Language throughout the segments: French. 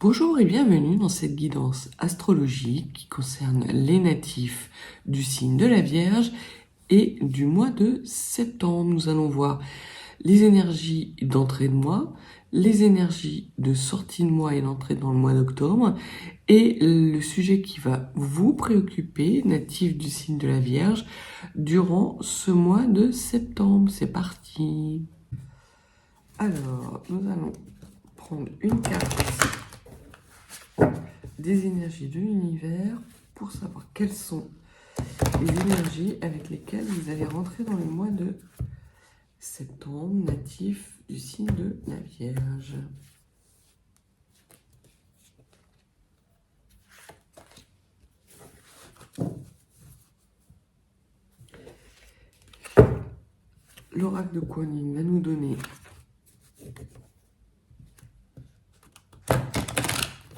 Bonjour et bienvenue dans cette guidance astrologique qui concerne les natifs du signe de la Vierge et du mois de septembre. Nous allons voir les énergies d'entrée de mois, les énergies de sortie de mois et d'entrée dans le mois d'octobre et le sujet qui va vous préoccuper, natif du signe de la Vierge, durant ce mois de septembre. C'est parti. Alors, nous allons prendre une carte des énergies de l'univers pour savoir quelles sont les énergies avec lesquelles vous allez rentrer dans le mois de septembre, natif du signe de la Vierge. L'oracle de Kuan Yin va nous donner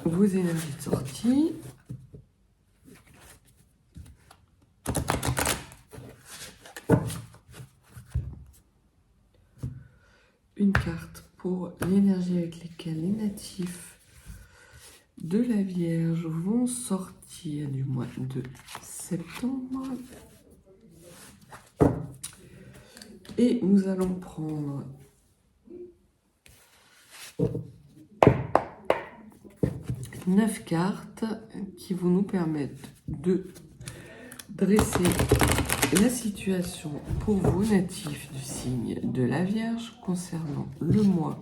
vos énergies de sortie. Une carte pour l'énergie avec lesquelles les natifs de la Vierge vont sortir du mois de septembre. Et nous allons prendre neuf cartes qui vont nous permettre de dresser la situation pour vous, natifs du signe de la Vierge, concernant le mois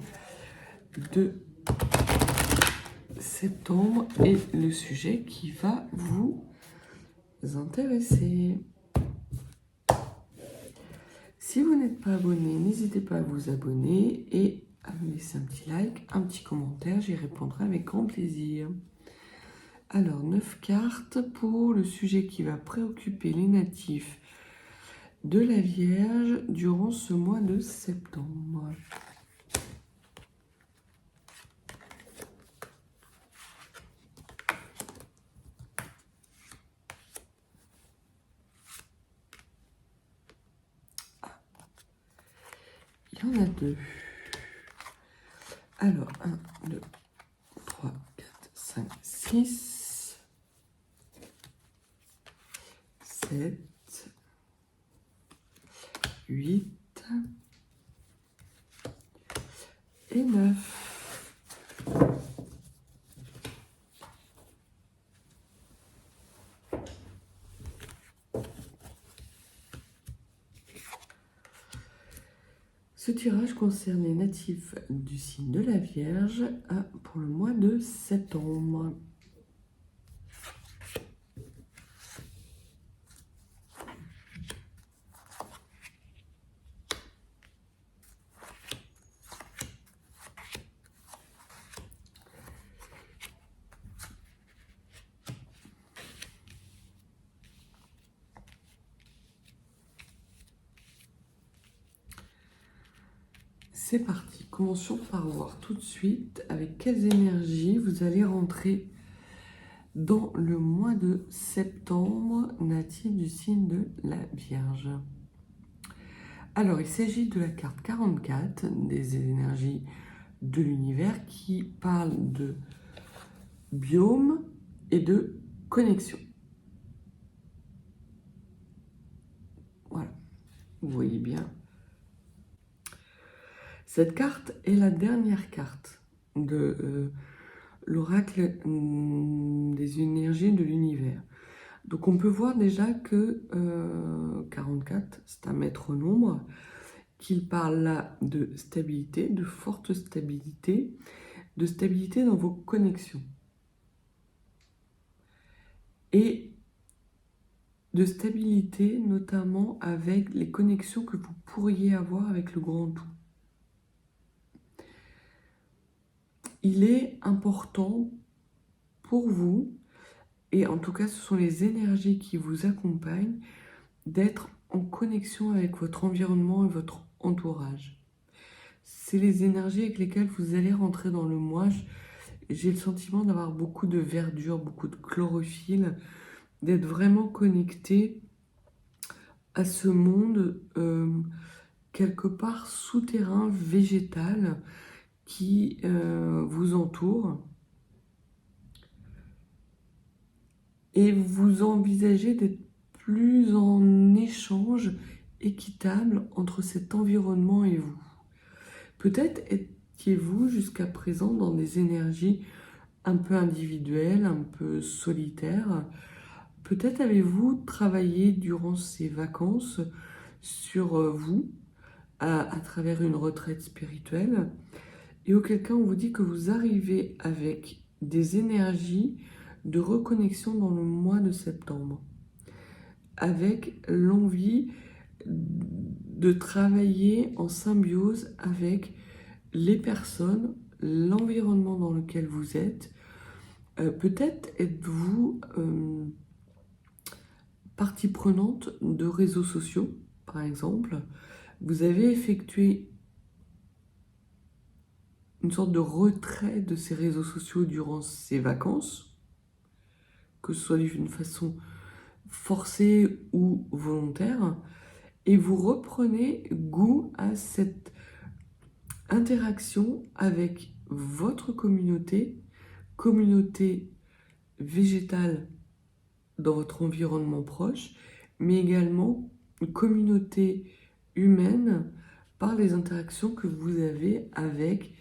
de septembre et le sujet qui va vous intéresser. Si vous n'êtes pas abonné, n'hésitez pas à vous abonner et à me laisser un petit like, un petit commentaire, j'y répondrai avec grand plaisir. Alors, 9 cartes pour le sujet qui va préoccuper les natifs de la Vierge durant ce mois de septembre. Il y en a deux. Alors, 1, 2, 3, 4, 5, 6, 7, 8 et 9. Ce tirage concerne les natifs du signe de la Vierge pour le mois de septembre. C'est parti, commençons par voir tout de suite avec quelles énergies vous allez rentrer dans le mois de septembre, natif du signe de la Vierge. Alors, il s'agit de la carte 44 des énergies de l'univers qui parle de biome et de connexion. Voilà, vous voyez bien. Cette carte est la dernière carte de l'oracle des énergies de l'univers. Donc on peut voir déjà que 44, c'est un maître nombre, qu'il parle là de stabilité, de forte stabilité, de stabilité dans vos connexions. Et de stabilité notamment avec les connexions que vous pourriez avoir avec le grand tout. Il est important pour vous, et en tout cas ce sont les énergies qui vous accompagnent, d'être en connexion avec votre environnement et votre entourage. C'est les énergies avec lesquelles vous allez rentrer dans le mois. J'ai le sentiment d'avoir beaucoup de verdure, beaucoup de chlorophylle, d'être vraiment connecté à ce monde quelque part souterrain, végétal, qui vous entoure. et vous envisagez d'être plus en échange équitable entre cet environnement et vous. Peut-être étiez-vous jusqu'à présent dans des énergies un peu individuelles, un peu solitaires. Peut-être avez-vous travaillé durant ces vacances sur vous, à travers une retraite spirituelle, et auquel cas on vous dit que vous arrivez avec des énergies de reconnexion dans le mois de septembre, avec l'envie de travailler en symbiose avec les personnes, l'environnement dans lequel vous êtes. Peut-être êtes-vous partie prenante de réseaux sociaux, par exemple. Vous avez effectué une sorte de retrait de ces réseaux sociaux durant ces vacances, que ce soit d'une façon forcée ou volontaire, et vous reprenez goût à cette interaction avec votre communauté végétale dans votre environnement proche, mais également une communauté humaine par les interactions que vous avez avec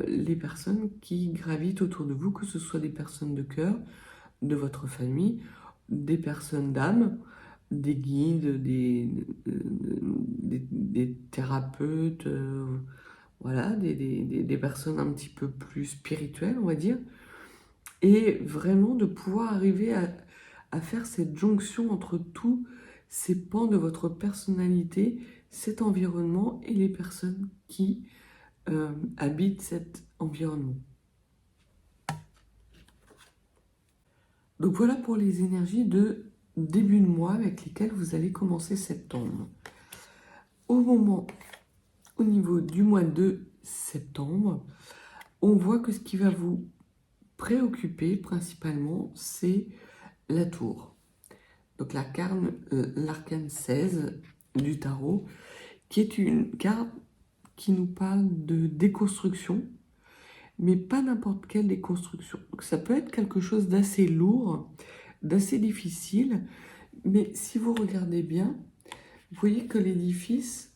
les personnes qui gravitent autour de vous, que ce soit des personnes de cœur, de votre famille, des personnes d'âme, des guides, des thérapeutes, voilà, des personnes un petit peu plus spirituelles, on va dire, et vraiment de pouvoir arriver à faire cette jonction entre tous ces pans de votre personnalité, cet environnement et les personnes qui habitent cet environnement. Donc voilà pour les énergies de début de mois avec lesquelles vous allez commencer septembre. Au niveau du mois de septembre, on voit que ce qui va vous préoccuper principalement, c'est la tour. Donc l'arcane 16 du tarot, qui est une carte qui nous parle de déconstruction, mais pas n'importe quelle déconstruction. Donc ça peut être quelque chose d'assez lourd, d'assez difficile, mais si vous regardez bien, vous voyez que l'édifice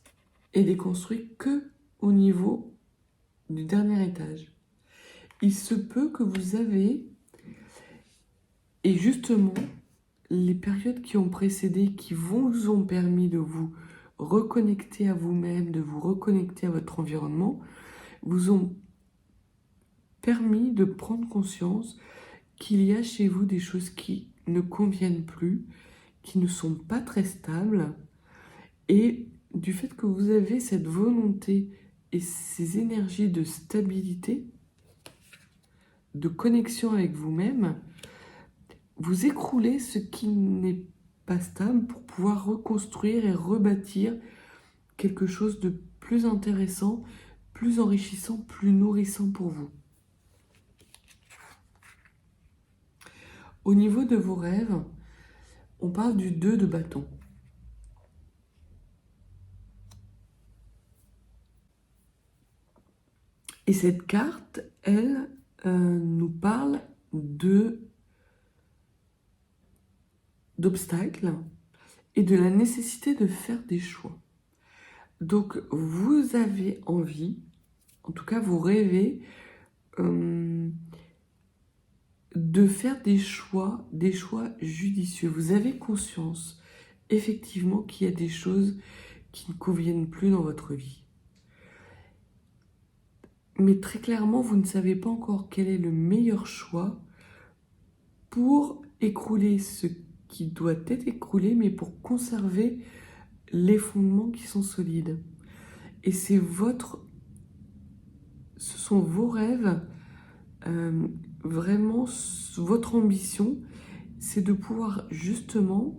est déconstruit que au niveau du dernier étage. Il se peut que vous avez, et justement, les périodes qui ont précédé, qui vous ont permis de vous reconnecter à vous-même, de vous reconnecter à votre environnement, vous ont permis de prendre conscience qu'il y a chez vous des choses qui ne conviennent plus, qui ne sont pas très stables, et du fait que vous avez cette volonté et ces énergies de stabilité, de connexion avec vous-même, vous écroulez ce qui n'est pas stable pour pouvoir reconstruire et rebâtir quelque chose de plus intéressant, plus enrichissant, plus nourrissant pour vous. Au niveau de vos rêves, on parle du 2 de bâton. Et cette carte, elle, nous parle d'obstacles et de la nécessité de faire des choix. Donc, vous avez envie, en tout cas, vous rêvez de faire des choix judicieux. Vous avez conscience, effectivement, qu'il y a des choses qui ne conviennent plus dans votre vie. Mais très clairement, vous ne savez pas encore quel est le meilleur choix pour écrouler ce qui doit être écroulé, mais pour conserver les fondements qui sont solides. Et ce sont vos rêves, vraiment votre ambition, c'est de pouvoir justement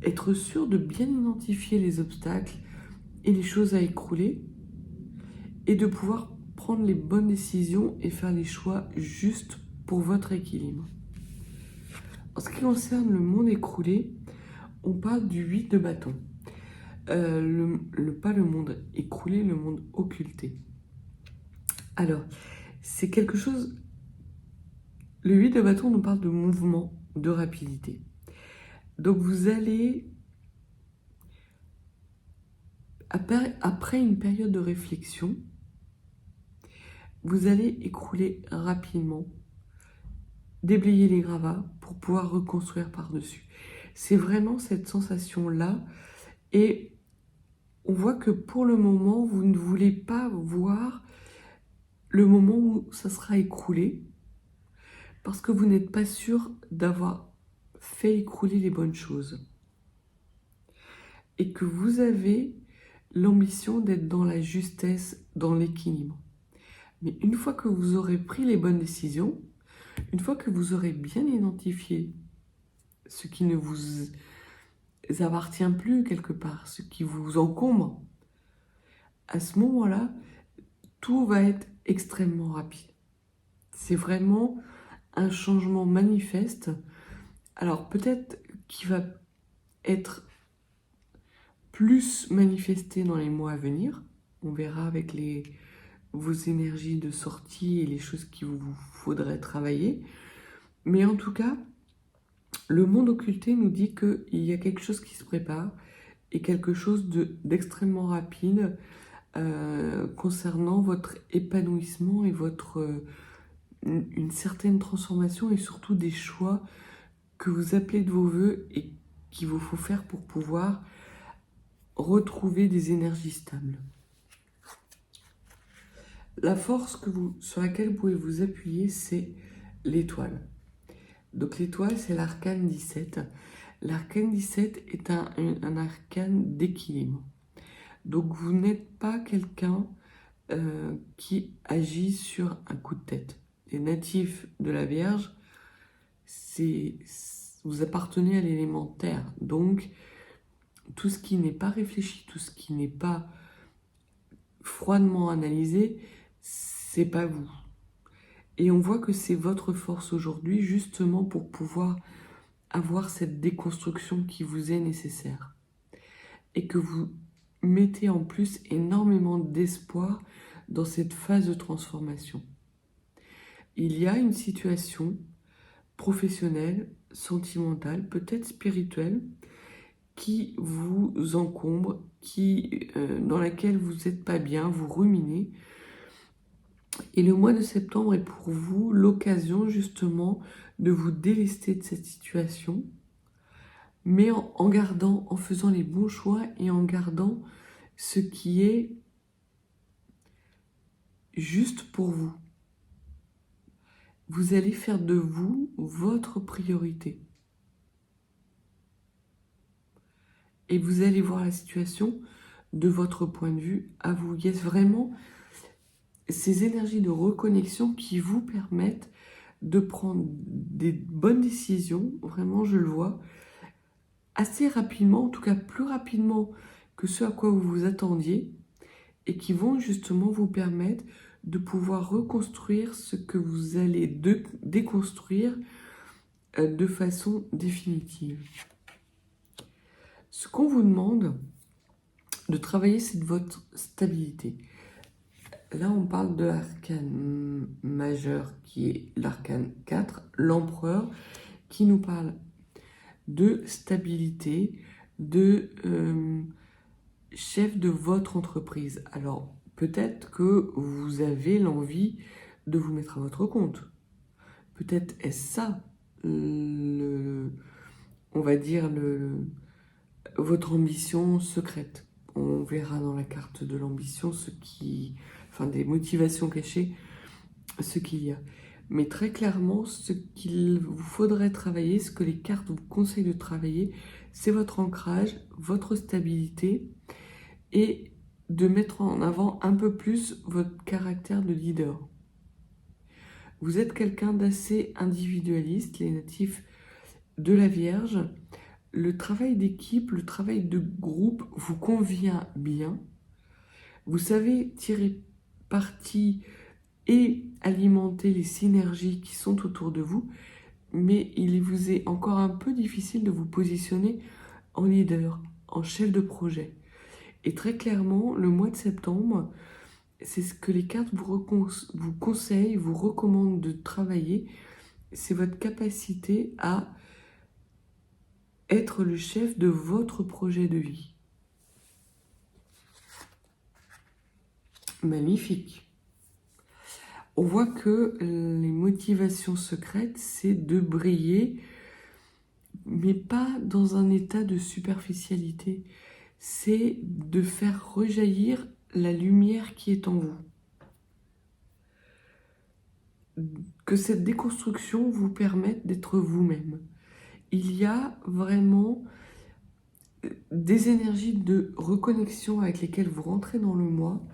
être sûr de bien identifier les obstacles et les choses à écrouler, et de pouvoir prendre les bonnes décisions et faire les choix justes pour votre équilibre. En ce qui concerne le monde écroulé, on parle du 8 de bâton. Pas le monde écroulé, le monde occulté. Alors, c'est quelque chose... Le 8 de bâton nous parle de mouvement, de rapidité. Donc vous allez, après une période de réflexion, vous allez écrouler rapidement, déblayer les gravats pour pouvoir reconstruire par-dessus. C'est vraiment cette sensation-là. Et on voit que pour le moment, vous ne voulez pas voir le moment où ça sera écroulé, parce que vous n'êtes pas sûr d'avoir fait écrouler les bonnes choses. Et que vous avez l'ambition d'être dans la justesse, dans l'équilibre. Mais une fois que vous aurez pris les bonnes décisions, une fois que vous aurez bien identifié ce qui ne vous appartient plus quelque part, ce qui vous encombre, à ce moment-là, tout va être extrêmement rapide. C'est vraiment un changement manifeste. Alors peut-être qu'il va être plus manifesté dans les mois à venir. On verra avec vos énergies de sortie et les choses qu'il vous faudrait travailler. Mais en tout cas, le monde occulté nous dit qu'il y a quelque chose qui se prépare et quelque chose d'extrêmement rapide concernant votre épanouissement et une certaine transformation et surtout des choix que vous appelez de vos voeux et qu'il vous faut faire pour pouvoir retrouver des énergies stables. La force sur laquelle vous pouvez vous appuyer, c'est l'étoile. Donc l'étoile, c'est l'arcane 17. L'arcane 17 est un arcane d'équilibre. Donc vous n'êtes pas quelqu'un qui agit sur un coup de tête. Les natifs de la Vierge, vous appartenez à l'élément terre. Donc tout ce qui n'est pas réfléchi, tout ce qui n'est pas froidement analysé, c'est pas vous. Et on voit que c'est votre force aujourd'hui, justement pour pouvoir avoir cette déconstruction qui vous est nécessaire. Et que vous mettez en plus énormément d'espoir dans cette phase de transformation. Il y a une situation professionnelle, sentimentale, peut-être spirituelle, qui vous encombre, dans laquelle vous n'êtes pas bien, vous ruminez. Et le mois de septembre est pour vous l'occasion justement de vous délester de cette situation, mais en faisant les bons choix et en gardant ce qui est juste pour vous. Vous allez faire de vous votre priorité. Et vous allez voir la situation de votre point de vue à vous. Il y a vraiment ces énergies de reconnexion qui vous permettent de prendre des bonnes décisions, vraiment je le vois, assez rapidement, en tout cas plus rapidement que ce à quoi vous vous attendiez, et qui vont justement vous permettre de pouvoir reconstruire ce que vous allez déconstruire de façon définitive. Ce qu'on vous demande de travailler, c'est de votre stabilité. Là, on parle de l'arcane majeur qui est l'arcane 4, l'empereur, qui nous parle de stabilité, de chef de votre entreprise. Alors, peut-être que vous avez l'envie de vous mettre à votre compte. Peut-être est-ce ça, on va dire, votre ambition secrète. On verra dans la carte de l'ambition des motivations cachées, ce qu'il y a. Mais très clairement, ce qu'il vous faudrait travailler, ce que les cartes vous conseillent de travailler, c'est votre ancrage, votre stabilité et de mettre en avant un peu plus votre caractère de leader. Vous êtes quelqu'un d'assez individualiste, les natifs de la Vierge. Le travail d'équipe, le travail de groupe vous convient bien. Vous savez tirer parti et alimenter les synergies qui sont autour de vous, mais il vous est encore un peu difficile de vous positionner en leader, en chef de projet. Et très clairement, le mois de septembre, c'est ce que les cartes vous conseillent, vous recommandent de travailler, c'est votre capacité à être le chef de votre projet de vie. Magnifique. On voit que les motivations secrètes, c'est de briller, mais pas dans un état de superficialité. C'est de faire rejaillir la lumière qui est en vous. Que cette déconstruction vous permette d'être vous-même. Il y a vraiment des énergies de reconnexion avec lesquelles vous rentrez dans le mois.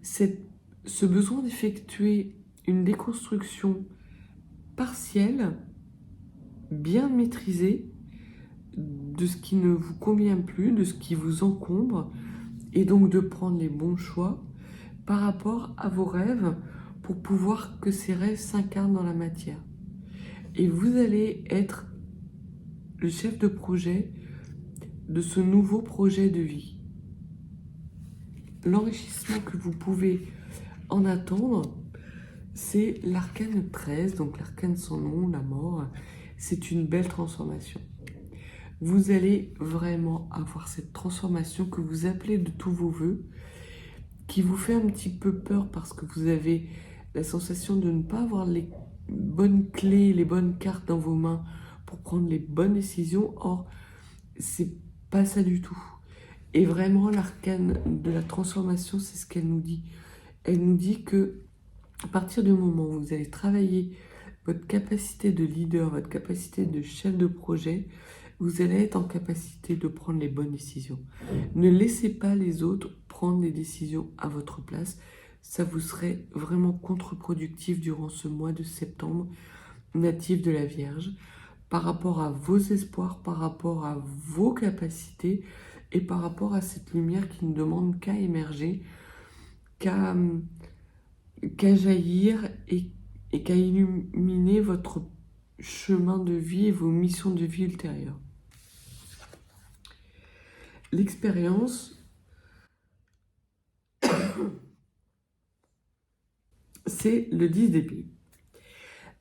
Ce besoin d'effectuer une déconstruction partielle, bien maîtrisée, de ce qui ne vous convient plus, de ce qui vous encombre, et donc de prendre les bons choix par rapport à vos rêves pour pouvoir que ces rêves s'incarnent dans la matière. Et vous allez être le chef de projet de ce nouveau projet de vie. L'enrichissement que vous pouvez en attendre, c'est l'arcane 13, donc l'arcane sans nom, la mort. C'est une belle transformation. Vous allez vraiment avoir cette transformation que vous appelez de tous vos voeux, qui vous fait un petit peu peur parce que vous avez la sensation de ne pas avoir les bonnes clés, les bonnes cartes dans vos mains pour prendre les bonnes décisions. Or, c'est pas ça du tout. Et vraiment, l'arcane de la transformation, c'est ce qu'elle nous dit. Elle nous dit que à partir du moment où vous allez travailler votre capacité de leader, votre capacité de chef de projet, vous allez être en capacité de prendre les bonnes décisions. Ne laissez pas les autres prendre les décisions à votre place. Ça vous serait vraiment contre-productif durant ce mois de septembre, natif de la Vierge, par rapport à vos espoirs, par rapport à vos capacités et par rapport à cette lumière qui ne demande qu'à émerger, qu'à jaillir et qu'à illuminer votre chemin de vie et vos missions de vie ultérieures. L'expérience, c'est le 10 d'épée.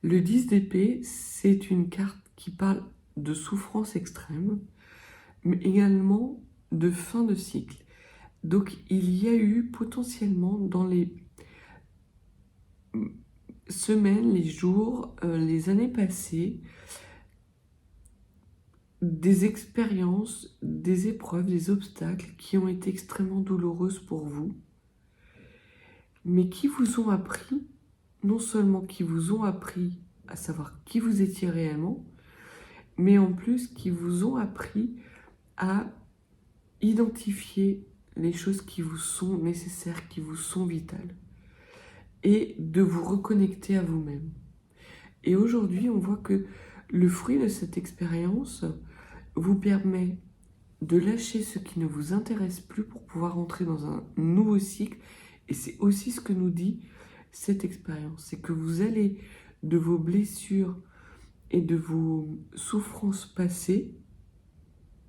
Le 10 d'épée, c'est une carte qui parle de souffrance extrême, mais également de fin de cycle. Donc il y a eu potentiellement dans les semaines, les jours, les années passées, des expériences, des épreuves, des obstacles qui ont été extrêmement douloureuses pour vous, mais qui vous ont appris, non seulement qui vous ont appris à savoir qui vous étiez réellement, mais en plus qui vous ont appris à identifier les choses qui vous sont nécessaires, qui vous sont vitales, et de vous reconnecter à vous-même. Et aujourd'hui, on voit que le fruit de cette expérience vous permet de lâcher ce qui ne vous intéresse plus pour pouvoir entrer dans un nouveau cycle. Et c'est aussi ce que nous dit cette expérience. C'est que vous allez de vos blessures et de vos souffrances passées,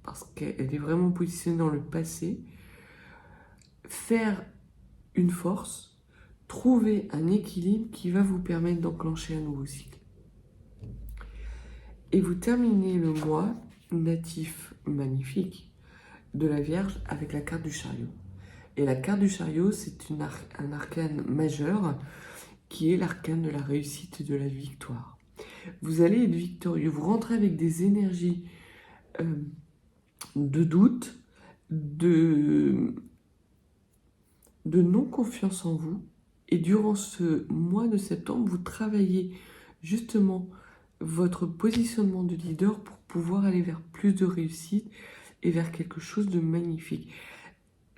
parce qu'elle est vraiment positionnée dans le passé, faire une force, trouver un équilibre qui va vous permettre d'enclencher un nouveau cycle. Et vous terminez le mois natif magnifique de la Vierge avec la carte du chariot. Et la carte du chariot, c'est un arcane majeur qui est l'arcane de la réussite et de la victoire. Vous allez être victorieux, vous rentrez avec des énergies de doute, de non-confiance en vous. Et durant ce mois de septembre, vous travaillez justement votre positionnement de leader pour pouvoir aller vers plus de réussite et vers quelque chose de magnifique.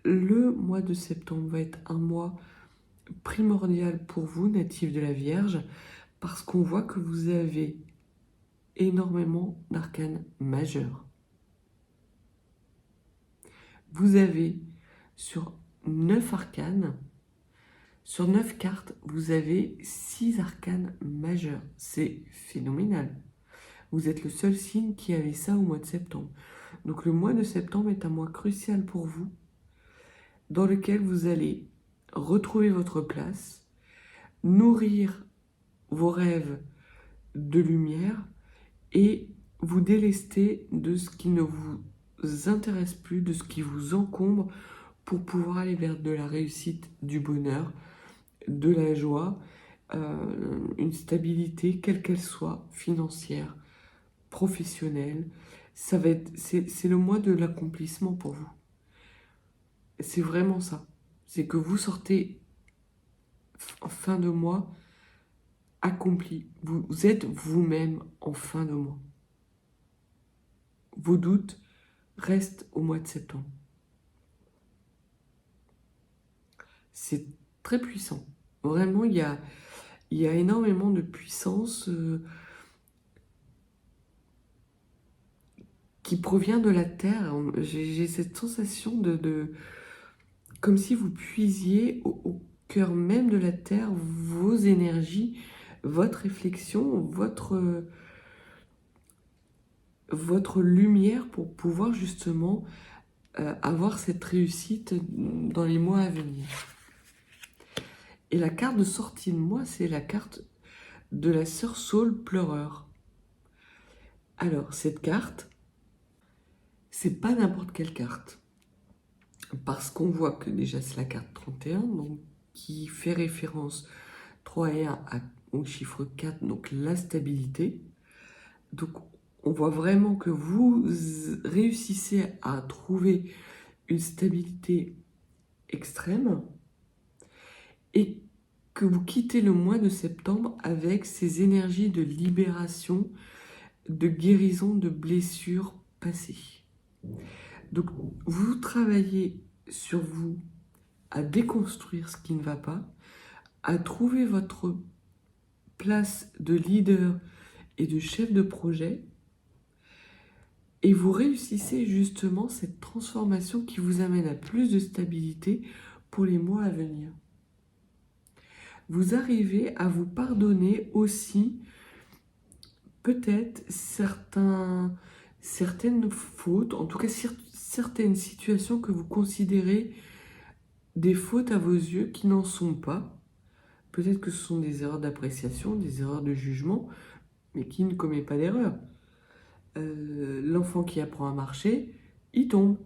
Le mois de septembre va être un mois primordial pour vous, natif de la Vierge, parce qu'on voit que vous avez énormément d'arcanes majeurs. Vous avez sur 9 arcanes, sur 9 cartes, vous avez 6 arcanes majeurs. C'est phénoménal. Vous êtes le seul signe qui avait ça au mois de septembre. Donc le mois de septembre est un mois crucial pour vous, dans lequel vous allez retrouver votre place, nourrir vos rêves de lumière et vous délester de ce qui ne vous intéresse plus, de ce qui vous encombre, pour pouvoir aller vers de la réussite, du bonheur, de la joie, une stabilité, quelle qu'elle soit, financière, professionnelle. C'est le mois de l'accomplissement pour vous. C'est vraiment ça. C'est que vous sortez en fin de mois accompli. Vous êtes vous-même en fin de mois. Vos doutes restent au mois de septembre. C'est très puissant. Vraiment, il y a énormément de puissance qui provient de la terre. J'ai cette sensation comme si vous puisiez au cœur même de la terre vos énergies, votre réflexion, votre lumière pour pouvoir justement avoir cette réussite dans les mois à venir. Et la carte de sortie de mois, c'est la carte de la sœur Saule pleureur. Alors, cette carte, c'est pas n'importe quelle carte. Parce qu'on voit que déjà c'est la carte 31, donc, qui fait référence 3 et 1 au chiffre 4, donc la stabilité. Donc on voit vraiment que vous réussissez à trouver une stabilité extrême et que vous quittez le mois de septembre avec ces énergies de libération, de guérison de blessures passées. Donc vous travaillez sur vous à déconstruire ce qui ne va pas, à trouver votre place de leader et de chef de projet, et vous réussissez justement cette transformation qui vous amène à plus de stabilité pour les mois à venir. Vous arrivez à vous pardonner aussi peut-être certaines fautes, en tout cas certaines situations que vous considérez des fautes à vos yeux qui n'en sont pas. Peut-être que ce sont des erreurs d'appréciation, des erreurs de jugement, mais qui ne commet pas d'erreur. L'enfant qui apprend à marcher, il tombe,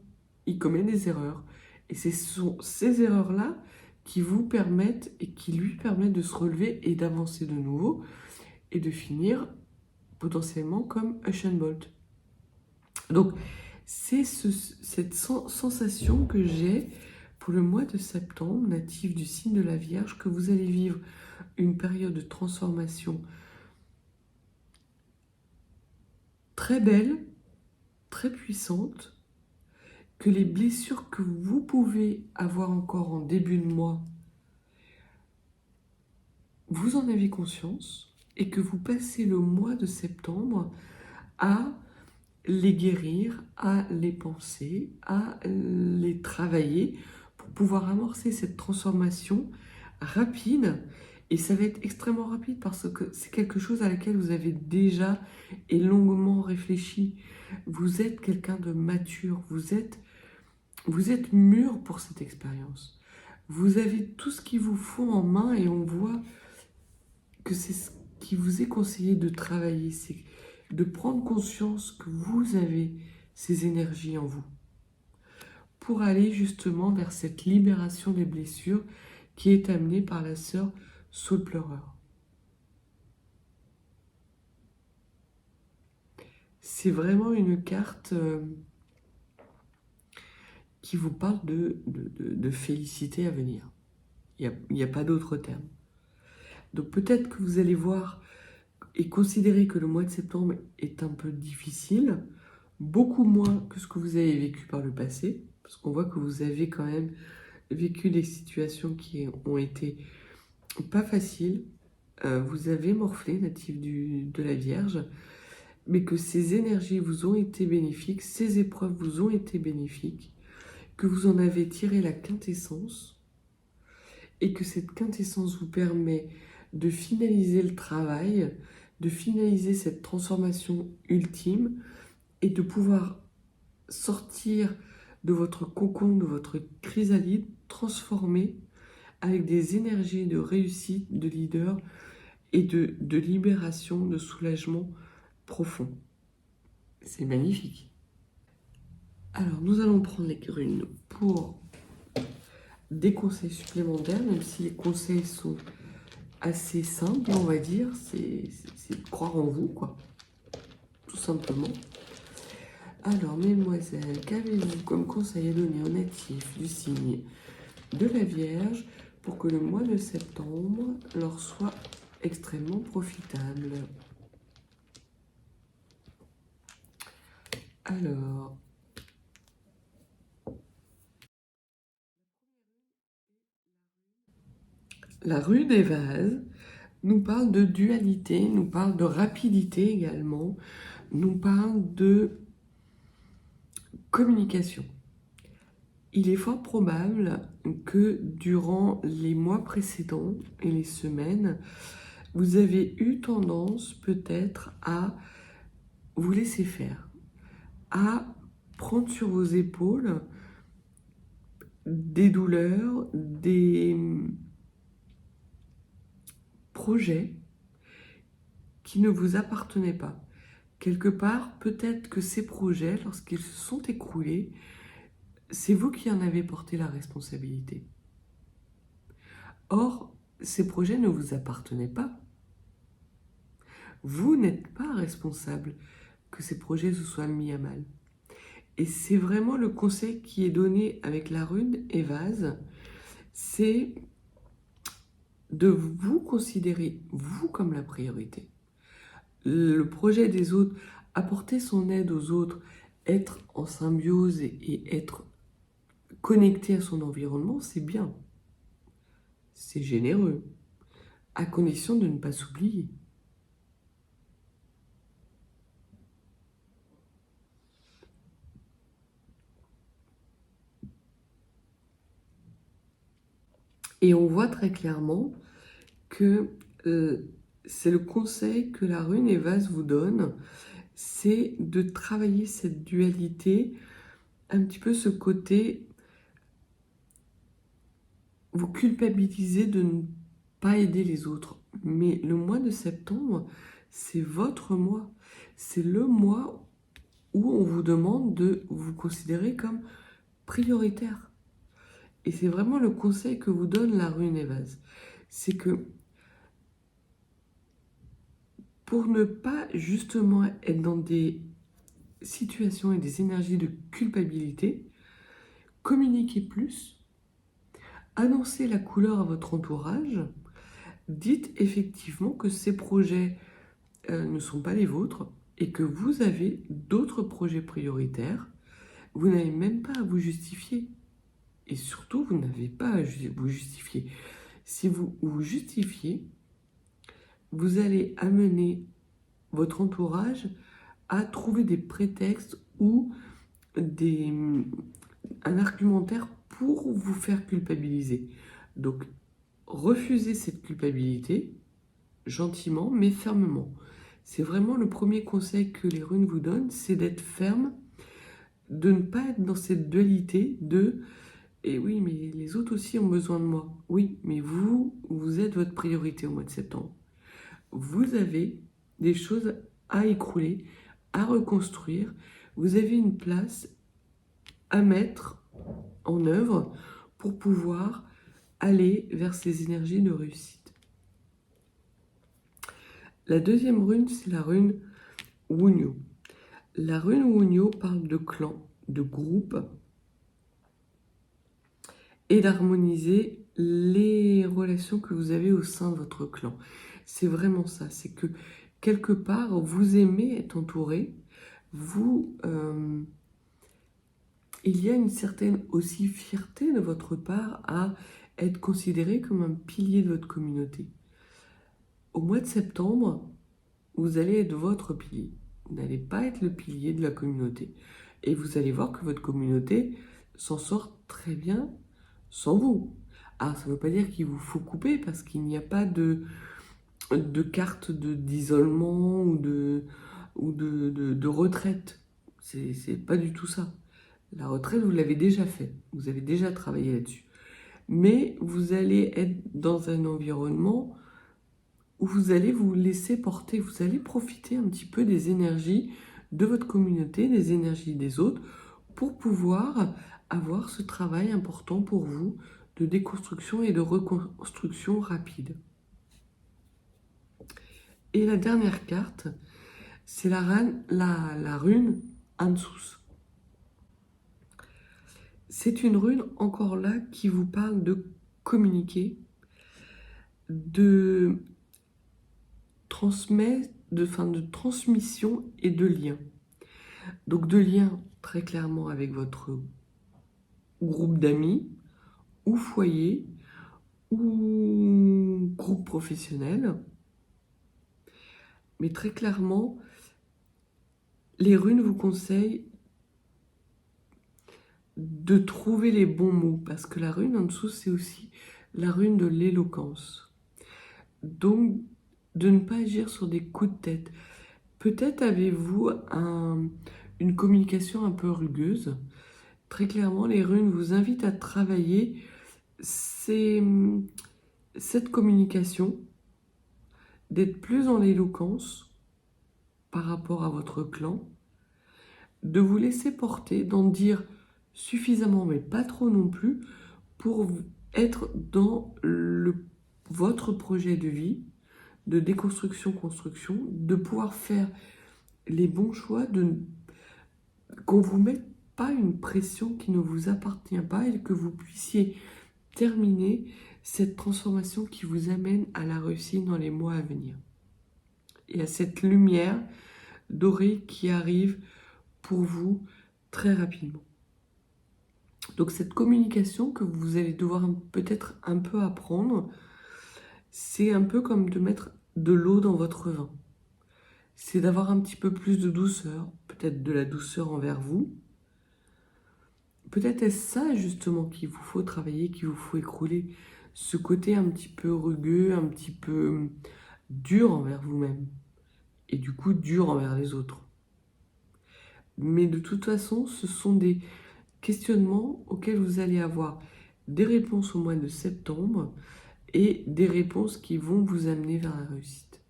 il commet des erreurs. Et ce sont ces erreurs-là qui vous permettent et qui lui permettent de se relever et d'avancer de nouveau et de finir potentiellement comme Usain Bolt. Donc, c'est cette sensation que j'ai pour le mois de septembre, natif du signe de la Vierge, que vous allez vivre une période de transformation très belle, très puissante, que les blessures que vous pouvez avoir encore en début de mois, vous en avez conscience et que vous passez le mois de septembre à les guérir, à les penser, à les travailler pour pouvoir amorcer cette transformation rapide. Et ça va être extrêmement rapide parce que c'est quelque chose à laquelle vous avez déjà et longuement réfléchi. Vous êtes quelqu'un de mature, vous êtes mûr pour cette expérience. Vous avez tout ce qu'il vous faut en main et on voit que c'est ce qui vous est conseillé de travailler, c'est de prendre conscience que vous avez ces énergies en vous pour aller justement vers cette libération des blessures qui est amenée par la sœur Saule pleureur. C'est vraiment une carte qui vous parle de félicité à venir. Il n'y a pas d'autre terme. Donc peut-être que vous allez voir et considérer que le mois de septembre est un peu difficile, beaucoup moins que ce que vous avez vécu par le passé, parce qu'on voit que vous avez quand même vécu des situations qui ont été pas faciles. Vous avez morflé, natif de la Vierge, mais que ces énergies vous ont été bénéfiques, ces épreuves vous ont été bénéfiques, que vous en avez tiré la quintessence, et que cette quintessence vous permet de finaliser le travail, de finaliser cette transformation ultime et de pouvoir sortir de votre cocon, de votre chrysalide, transformé avec des énergies de réussite, de leader et de libération, de soulagement profond. C'est magnifique. Alors, nous allons prendre les runes pour des conseils supplémentaires, même si les conseils sont assez simples, on va dire. C'est de croire en vous, quoi. Tout simplement. Alors, mesdemoiselles, qu'avez-vous comme conseil à donner aux natifs du signe de la Vierge pour que le mois de septembre leur soit extrêmement profitable? Alors, la rue des vases nous parle de dualité, nous parle de rapidité également, nous parle de communication. Il est fort probable que durant les mois précédents et les semaines, vous avez eu tendance peut-être à vous laisser faire, à prendre sur vos épaules des douleurs, des projets qui ne vous appartenaient pas. Quelque part, peut-être que ces projets, lorsqu'ils se sont écroulés, c'est vous qui en avez porté la responsabilité. Or, ces projets ne vous appartenaient pas. Vous n'êtes pas responsable que ces projets se soient mis à mal. Et c'est vraiment le conseil qui est donné avec la rune et vase, c'est de vous considérer, vous, comme la priorité. Le projet des autres, apporter son aide aux autres, être en symbiose et être connecté à son environnement, c'est bien. C'est généreux, à condition de ne pas s'oublier. Et on voit très clairement que c'est le conseil que la rune et vase vous donne, c'est de travailler cette dualité, un petit peu ce côté, vous culpabilisez de ne pas aider les autres. Mais le mois de septembre, c'est votre mois. C'est le mois où on vous demande de vous considérer comme prioritaire. Et c'est vraiment le conseil que vous donne la rune et vase. C'est que pour ne pas justement être dans des situations et des énergies de culpabilité, communiquez plus, annoncez la couleur à votre entourage, dites effectivement que ces projets ne sont pas les vôtres et que vous avez d'autres projets prioritaires. Vous n'avez même pas à vous justifier. Et surtout, vous n'avez pas à vous justifier. Si vous vous justifiez, vous allez amener votre entourage à trouver des prétextes ou un argumentaire pour vous faire culpabiliser. Donc, refusez cette culpabilité, gentiment mais fermement. C'est vraiment le premier conseil que les runes vous donnent, c'est d'être ferme, de ne pas être dans cette dualité de « et oui, mais les autres aussi ont besoin de moi ». Oui, mais vous êtes votre priorité au mois de septembre. Vous avez des choses à écrouler, à reconstruire. Vous avez une place à mettre en œuvre pour pouvoir aller vers ces énergies de réussite. La deuxième rune, c'est la rune Wunyo. La rune Wunyo parle de clan, de groupe et d'harmoniser les relations que vous avez au sein de votre clan. C'est vraiment ça, c'est que quelque part, vous aimez être entouré, il y a une certaine aussi fierté de votre part à être considéré comme un pilier de votre communauté. Au mois de septembre, vous allez être votre pilier. Vous n'allez pas être le pilier de la communauté. Et vous allez voir que votre communauté s'en sort très bien sans vous. Alors, ça ne veut pas dire qu'il vous faut couper, parce qu'il n'y a pas de carte d'isolement ou de retraite. C'est pas du tout ça. La retraite, vous l'avez déjà fait. Vous avez déjà travaillé là-dessus. Mais vous allez être dans un environnement où vous allez vous laisser porter, vous allez profiter un petit peu des énergies de votre communauté, des énergies des autres, pour pouvoir avoir ce travail important pour vous de déconstruction et de reconstruction rapide. Et la dernière carte, c'est la rune Ansus. C'est une rune, encore là, qui vous parle de communiquer, de transmission et de lien. Donc de lien très clairement avec votre groupe d'amis, ou foyer, ou groupe professionnel. Mais très clairement, les runes vous conseillent de trouver les bons mots, parce que la rune en dessous, c'est aussi la rune de l'éloquence. Donc, de ne pas agir sur des coups de tête. Peut-être avez-vous une communication un peu rugueuse. Très clairement, les runes vous invitent à travailler cette communication, d'être plus dans l'éloquence par rapport à votre clan, de vous laisser porter, d'en dire suffisamment, mais pas trop non plus, pour être dans votre projet de vie, de déconstruction-construction, de pouvoir faire les bons choix, qu'on ne vous mette pas une pression qui ne vous appartient pas et que vous puissiez terminer cette transformation qui vous amène à la réussite dans les mois à venir. Et à cette lumière dorée qui arrive pour vous très rapidement. Donc cette communication que vous allez devoir peut-être un peu apprendre, c'est un peu comme de mettre de l'eau dans votre vin. C'est d'avoir un petit peu plus de douceur, peut-être de la douceur envers vous. Peut-être est-ce ça justement qu'il vous faut travailler, qu'il vous faut écrouler, ce côté un petit peu rugueux, un petit peu dur envers vous-même, et du coup dur envers les autres. Mais de toute façon, ce sont des questionnements auxquels vous allez avoir des réponses au mois de septembre et des réponses qui vont vous amener vers la réussite.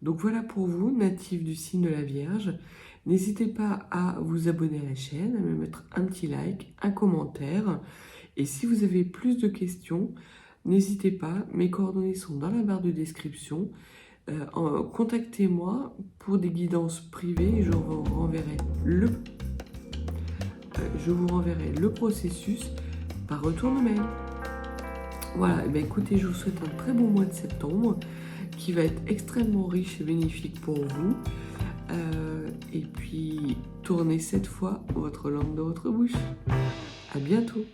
Donc voilà pour vous, natifs du signe de la Vierge. N'hésitez pas à vous abonner à la chaîne, à me mettre un petit like, un commentaire. Et si vous avez plus de questions, n'hésitez pas, mes coordonnées sont dans la barre de description. Contactez-moi pour des guidances privées et je vous renverrai le processus par retour de mail. Voilà, et bien écoutez, je vous souhaite un très bon mois de septembre qui va être extrêmement riche et bénéfique pour vous. Et puis, tournez cette fois votre langue dans votre bouche. À bientôt.